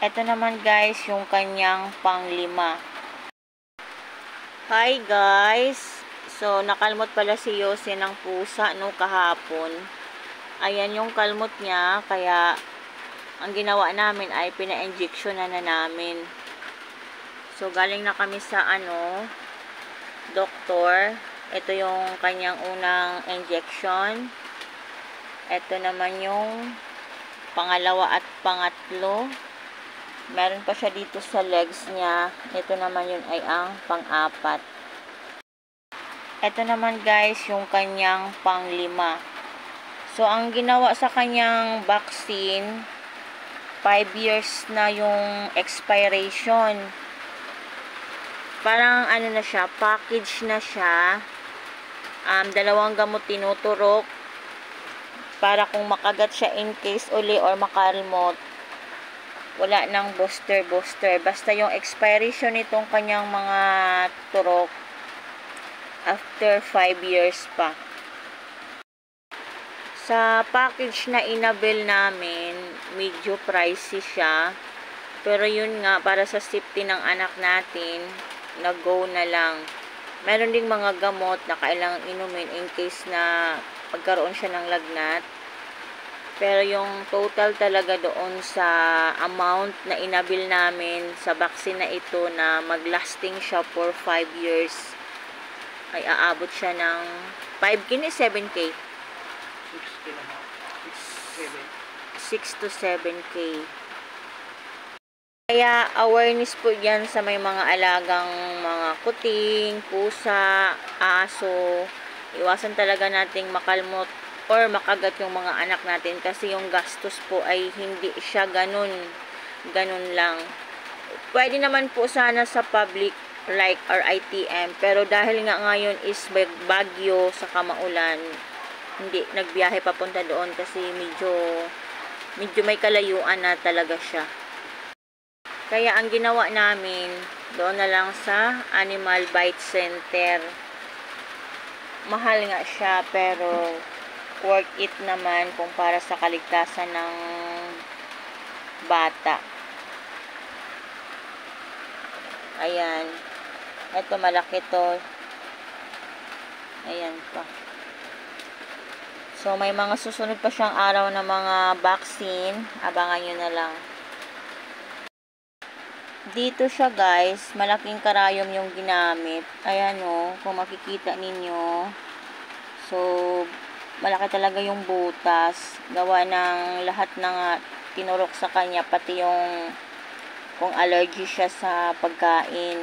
Ito naman guys, yung kanyang panglima. Hi guys! So, nakalmot pala si Yose ng pusa no kahapon. Ayan yung kalmot niya, kaya ang ginawa namin ay pina-injection na namin. So, galing na kami sa doktor. Ito yung kanyang unang injection. Ito naman yung pangalawa at pangatlo. Meron pa siya dito sa legs niya. Ito naman yun ay ang pang-apat. Ito naman guys, yung kanyang panglima. So, ang ginawa sa kanyang vaccine, 5 years na yung expiration. Parang na siya, package na siya. Dalawang gamot tinuturok para kung makagat siya in case uli or makalmot, wala nang booster. Basta yung expiration nitong kanyang mga turok after 5 years pa. Sa package na inabil namin, medyo pricey siya. Pero yun nga, para sa safety ng anak natin, nag-go na lang. Meron ding mga gamot na kailangang inumin in case na pagkaroon siya ng lagnat. Pero yung total talaga doon sa amount na inabil namin sa vaccine na ito na mag-lasting siya for 5 years, ay aabot siya ng 5K, 7K? 6 to 7K. Kaya awareness po yan sa may mga alagang mga kuting, pusa, aso. Iwasan talaga nating makalmot or makagat yung mga anak natin kasi yung gastos po ay hindi siya ganun lang. Pwede naman po sana sa public like RITM, pero dahil nga ngayon is bagyo sa kamaulan, hindi nagbiyahe papunta doon kasi medyo may kalayuan na talaga siya. Kaya ang ginawa namin, doon na lang sa Animal Bite Center. Mahal nga siya, pero worth it naman kung para sa kaligtasan ng bata. Ayan. Ito, malaki to. Ayan pa. So, may mga susunod pa siyang araw na mga vaccine. Abangan nyo na lang. Dito siya guys, malaking karayom yung ginamit. Ayan o, kung makikita ninyo. So, malaki talaga yung butas. Gawa ng lahat ng tinurok sa kanya, pati yung kung allergy siya sa pagkain.